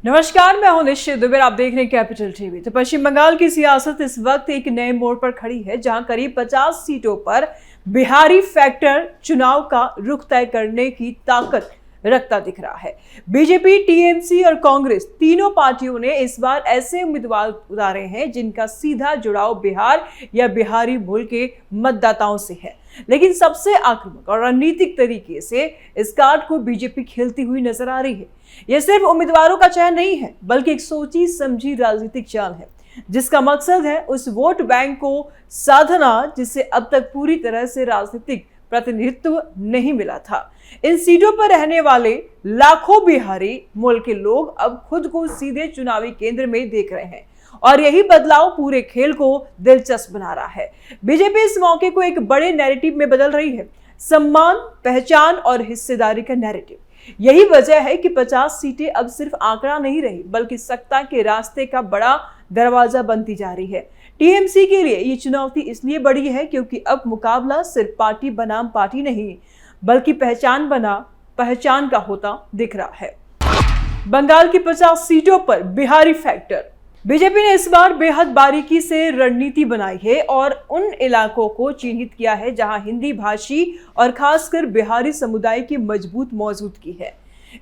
नमस्कार, मैं हूं निश्चित दुबे। आप देख रहे हैं कैपिटल टीवी। तो पश्चिम बंगाल की सियासत इस वक्त एक नए मोड़ पर खड़ी है, जहां करीब 50 सीटों पर बिहारी फैक्टर चुनाव का रुख तय करने की ताकत रखता दिख रहा है। बीजेपी, टीएमसी और कांग्रेस तीनों पार्टियों ने इस बार ऐसे उम्मीदवार उतारे हैं जिनका सीधा जुड़ाव बिहार या बिहारी मूल के मतदाताओं से है। लेकिन सबसे आक्रामक और रणनीतिक तरीके से इस कार्ड को बीजेपी खेलती हुई नजर आ रही है। यह सिर्फ उम्मीदवारों का चयन नहीं है, बल्कि एक सोची समझी राजनीतिक चाल है, जिसका मकसद है उस वोट बैंक को साधना जिसे अब तक पूरी तरह से राजनीतिक प्रतिनिधित्व नहीं मिला था। इन सीटों पर रहने वाले लाखों बिहारी मूल के लोग अब खुद को सीधे चुनावी केंद्र में देख रहे हैं और यही बदलाव पूरे खेल को दिलचस्प बना रहा है। बीजेपी इस मौके को एक बड़े नैरेटिव में बदल रही है, सम्मान, पहचान और हिस्सेदारी का नैरेटिव। यही वजह है कि 50 सीटें अब सिर्फ आंकड़ा नहीं रही, बल्कि सत्ता के रास्ते का बड़ा दरवाजा बनती जा रही है। टीएमसी के लिए ये चुनौती इसलिए बड़ी है क्योंकि अब मुकाबला सिर्फ पार्टी बनाम पार्टी नहीं, बल्कि पहचान बना पहचान का होता दिख रहा है। बंगाल की 50 सीटों पर बिहारी फैक्टर। बीजेपी ने इस बार बेहद बारीकी से रणनीति बनाई है और उन इलाकों को चिन्हित किया है जहां हिंदी भाषी और खासकर बिहारी समुदाय की मजबूत मौजूदगी है।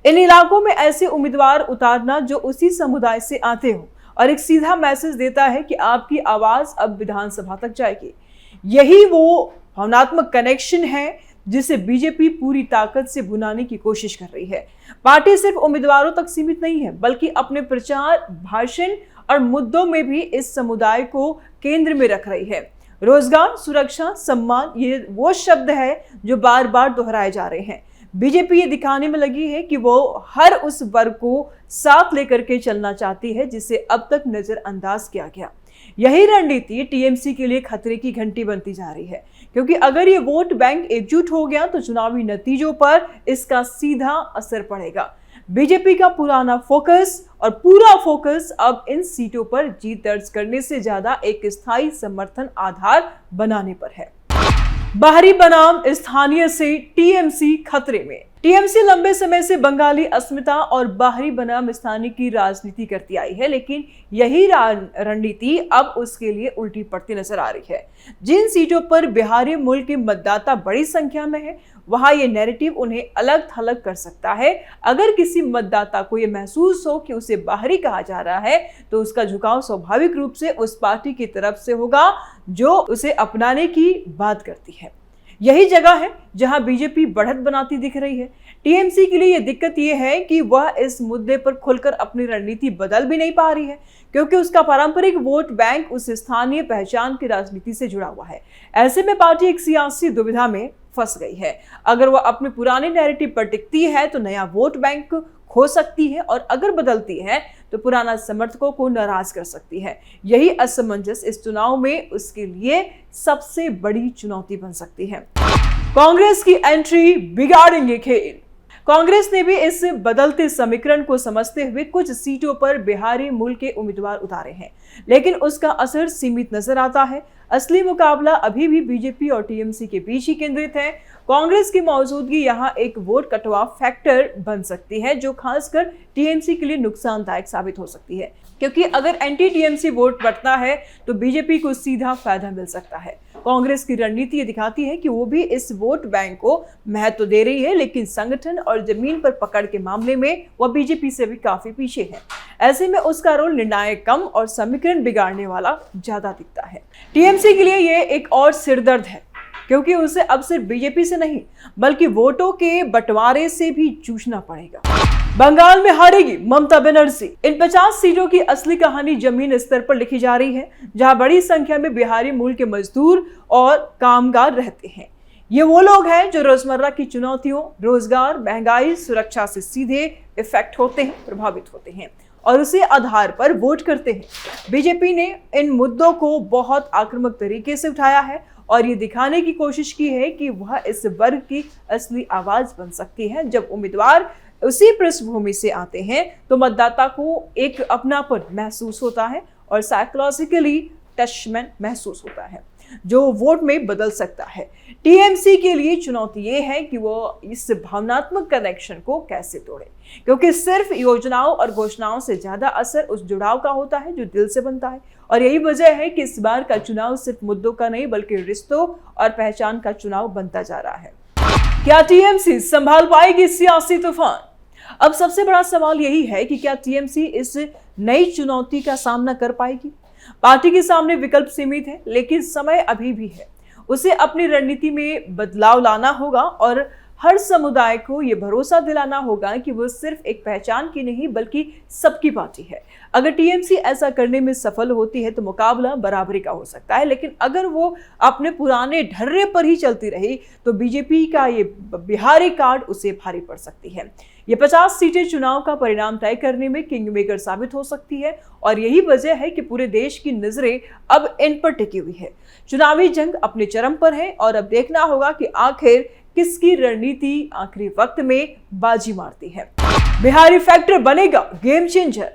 इन इलाकों में ऐसे उम्मीदवार उतारना जो उसी समुदाय से आते हो और एक सीधा मैसेज देता है कि आपकी आवाज अब विधानसभा तक जाएगी। यही वो भावनात्मक कनेक्शन है जिसे बीजेपी पूरी ताकत से भुनाने की कोशिश कर रही है। पार्टी सिर्फ उम्मीदवारों तक सीमित नहीं है, बल्कि अपने प्रचार, भाषण और मुद्दों में भी इस समुदाय को केंद्र में रख रही है। रोजगार, सुरक्षा, सम्मान, ये वो शब्द है जो बार बार दोहराए जा रहे हैं। बीजेपी ये दिखाने में लगी है कि वो हर उस वर्ग को साथ लेकर के चलना चाहती है जिसे अब तक नजरअंदाज किया गया। यही रणनीति टीएमसी के लिए खतरे की घंटी बनती जा रही है, क्योंकि अगर ये वोट बैंक एकजुट हो गया तो चुनावी नतीजों पर इसका सीधा असर पड़ेगा। बीजेपी का पुराना फोकस और पूरा फोकस अब इन सीटों पर जीत दर्ज करने से ज्यादा एक स्थायी समर्थन आधार बनाने पर है। बाहरी बनाम स्थानीय से टीएमसी खतरे में। टीएमसी लंबे समय से बंगाली अस्मिता और बाहरी बनाम स्थानीय की राजनीति करती आई है, लेकिन यही रणनीति अब उसके लिए उल्टी पड़ती नजर आ रही है। जिन सीटों पर बिहारी मूल के मतदाता बड़ी संख्या में है, वहां ये नैरेटिव उन्हें अलग थलग कर सकता है। अगर किसी मतदाता को यह महसूस हो कि उसे बाहरी कहा जा रहा है, तो उसका झुकाव स्वाभाविक रूप से उस पार्टी की तरफ से होगा जो उसे अपनाने की बात करती है। यही जगह है जहां बीजेपी बढ़त बनाती दिख रही है। टीएमसी के लिए यह दिक्कत यह है कि वह इस मुद्दे पर खुलकर अपनी रणनीति बदल भी नहीं पा रही है, क्योंकि उसका पारंपरिक वोट बैंक उस स्थानीय पहचान की राजनीति से जुड़ा हुआ है। ऐसे में पार्टी एक सियासी दुविधा में फंस गई है। अगर वह अपने पुराने नैरेटिव पर टिकती है तो नया वोट बैंक खो सकती है, और अगर बदलती है तो पुराना समर्थकों को नाराज कर सकती है। यही असमंजस इस चुनाव में उसके लिए सबसे बड़ी चुनौती बन सकती है। कांग्रेस की एंट्री बिगाड़ेंगे खेल। कांग्रेस ने भी इस बदलते समीकरण को समझते हुए कुछ सीटों पर बिहारी मूल के उम्मीदवार उतारे हैं, लेकिन उसका असर सीमित नजर आता है। असली मुकाबला अभी भी बीजेपी और टीएमसी के बीच ही केंद्रित है। कांग्रेस की मौजूदगी यहां एक वोट कटवा फैक्टर बन सकती है, जो खासकर टीएमसी के लिए नुकसानदायक साबित हो सकती है, क्योंकि अगर एंटी टीएमसी वोट बढ़ता है तो बीजेपी को सीधा फायदा मिल सकता है। कांग्रेस की रणनीति ये दिखाती है कि वो भी इस वोट बैंक को महत्व दे रही है, लेकिन संगठन और जमीन पर पकड़ के मामले में वह बीजेपी से भी काफी पीछे है। ऐसे में उसका रोल निर्णायक कम और समीकरण बिगाड़ने वाला ज्यादा दिखता है। टीएमसी के लिए ये एक और सिरदर्द है, क्योंकि उसे अब सिर्फ बीजेपी से नहीं, बल्कि वोटों के बंटवारे से भी जूझना पड़ेगा। बंगाल में हारेगी ममता बनर्जी। इन 50 सीटों की असली कहानी जमीन स्तर पर लिखी जा रही है, जहां बड़ी संख्या में बिहारी मूल के मजदूर और कामगार रहते हैं। ये वो लोग हैं जो रोजमर्रा की चुनौतियों, रोजगार, महंगाई, सुरक्षा से सीधे इफेक्ट होते हैं, प्रभावित होते हैं और उसी आधार पर वोट करते हैं। बीजेपी ने इन मुद्दों को बहुत आक्रामक तरीके से उठाया है और ये दिखाने की कोशिश की है कि वह इस वर्ग की असली आवाज बन सकती है। जब उम्मीदवार उसी पृष्ठभूमि से आते हैं तो मतदाता को एक अपनापन महसूस होता है और साइकोलॉजिकली टचमैन महसूस होता है जो वोट में बदल सकता है। टीएमसी के लिए चुनौती ये है कि वो इस भावनात्मक कनेक्शन को कैसे तोड़े, क्योंकि सिर्फ योजनाओं और घोषणाओं से ज्यादा असर उस जुड़ाव का होता है जो दिल से बनता है। और यही वजह है कि इस बार का चुनाव सिर्फ मुद्दों का नहीं बल्कि रिश्तों और पहचान का चुनाव बनता जा रहा है। क्या टीएमसी संभाल पाएगी सियासी तूफान? अब सबसे बड़ा सवाल यही है कि क्या टीएमसी इस नई चुनौती का सामना कर पाएगी? पार्टी के सामने विकल्प सीमित है, लेकिन समय अभी भी है। उसे अपनी रणनीति में बदलाव लाना होगा और हर समुदाय को यह भरोसा दिलाना होगा कि वो सिर्फ एक पहचान की नहीं बल्कि सबकी पार्टी है। अगर टीएमसी ऐसा करने में सफल होती है तो मुकाबला बराबरी का हो सकता है, लेकिन अगर वो अपने पुराने ढर्रे पर ही चलती रही तो बीजेपी का ये बिहारी कार्ड उसे भारी पड़ सकती है। ये 50 सीटें चुनाव का परिणाम तय करने में किंग मेकर साबित हो सकती है और यही वजह है कि पूरे देश की नजरें अब इन पर टिकी हुई है। चुनावी जंग अपने चरम पर है और अब देखना होगा कि आखिर किसकी रणनीति आखिरी वक्त में बाजी मारती है। बिहारी फैक्टर बनेगा गेम चेंजर,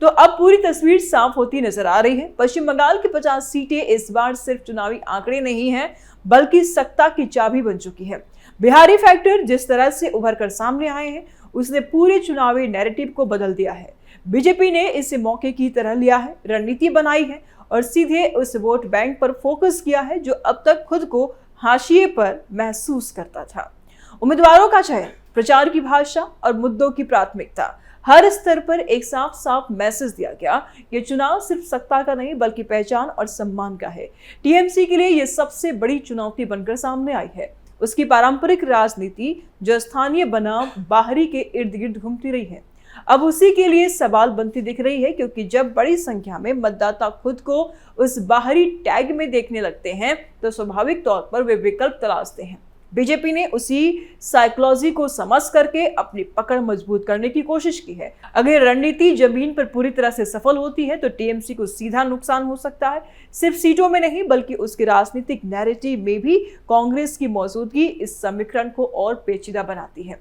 तो अब पूरी तस्वीर साफ होती नजर आ रही है। पश्चिम बंगाल की 50 सीटें इस बार सिर्फ चुनावी आंकड़े नहीं हैं बल्कि सत्ता की चाबी बन चुकी है। बिहारी फैक्टर जिस तरह से उभर कर सामने आए हैं उसने पूरे चुनावी नैरेटिव को बदल दिया है। बीजेपी ने इसे मौके की तरह लिया है, रणनीति बनाई है और सीधे उस वोट बैंक पर फोकस किया है जो अब तक खुद को हाशिए पर महसूस करता था। उम्मीदवारों का चयन, प्रचार की भाषा और मुद्दों की प्राथमिकता, हर स्तर पर एक साफ साफ मैसेज दिया गया कि चुनाव सिर्फ सत्ता का नहीं बल्कि पहचान और सम्मान का है। टीएमसी के लिए यह सबसे बड़ी चुनौती बनकर सामने आई है। उसकी पारंपरिक राजनीति जो स्थानीय बनाम बाहरी के इर्द गिर्द घूमती रही है, अब उसी के लिए सवाल बनती दिख रही है, क्योंकि जब बड़ी संख्या में मतदाता खुद को उस बाहरी टैग में देखने लगते हैं तो स्वाभाविक तौर पर वे विकल्प तलाशते हैं। बीजेपी ने उसी साइकोलॉजी को समझ करके अपनी पकड़ मजबूत करने की कोशिश की है। अगर रणनीति जमीन पर पूरी तरह से सफल होती है तो टीएमसी को सीधा नुकसान हो सकता है, सिर्फ सीटों में नहीं बल्कि उसके राजनीतिक नैरेटिव में भी। कांग्रेस की मौजूदगी इस समीकरण को और पेचीदा बनाती है।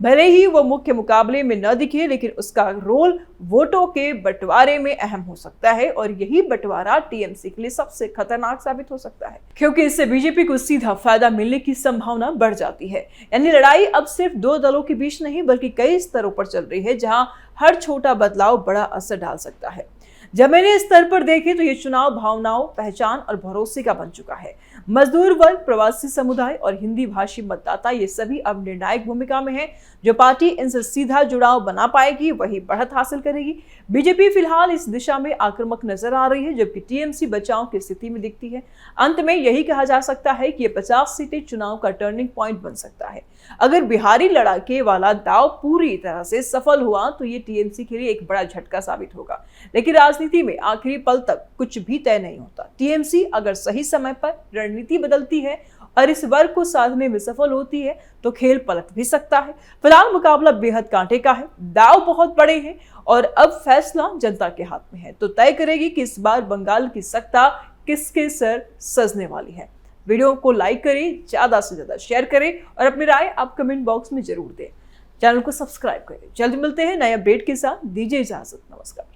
भले ही वो मुख्य मुकाबले में न दिखे, लेकिन उसका रोल वोटों के बंटवारे में अहम हो सकता है और यही बंटवारा टीएमसी के लिए सबसे खतरनाक साबित हो सकता है, क्योंकि इससे बीजेपी को सीधा फायदा मिलने की संभावना बढ़ जाती है। यानी लड़ाई अब सिर्फ दो दलों के बीच नहीं बल्कि कई स्तरों पर चल रही है, जहां हर छोटा बदलाव बड़ा असर डाल सकता है। जब मैंने स्तर पर देखे तो ये चुनाव भावनाओं, पहचान और भरोसे का बन चुका है। मजदूर वर्ग, प्रवासी समुदाय और हिंदी भाषी मतदाता ये सभी अब निर्णायक भूमिका में हैं। जो पार्टी इनसे सीधा जुड़ाव बना पाएगी वही बढ़त हासिल करेगी। बीजेपी फिलहाल इस दिशा में आक्रामक नजर आ रही है, जबकि टीएमसी बचाव की स्थिति में दिखती है। अंत में यही कहा जा सकता है कि ये 50 सीटें चुनाव का टर्निंग पॉइंट बन सकता है। अगर बिहारी लड़ाके वाला दाव पूरी तरह से सफल हुआ तो ये टीएमसी के लिए एक बड़ा झटका साबित होगा, लेकिन राजनीति में आखिरी पल तक कुछ भी तय नहीं होता। टीएमसी अगर सही समय पर रणनीति बदलती है और इस वर्ग को साधने में सफल होती है तो खेल पलट भी सकता है। फिलहाल मुकाबला बेहद कांटे का है, दाव बहुत बड़े हैं और अब फैसला जनता के हाथ में है, तो तय करेगी कि इस बार बंगाल की सत्ता किसके सर सजने वाली है। वीडियो को लाइक करें, ज्यादा से ज्यादा शेयर करें और अपनी राय आप कमेंट बॉक्स में जरूर दें। चैनल को सब्सक्राइब करें। जल्द मिलते हैं नए अपडेट के साथ। दीजिए इजाजत, नमस्कार।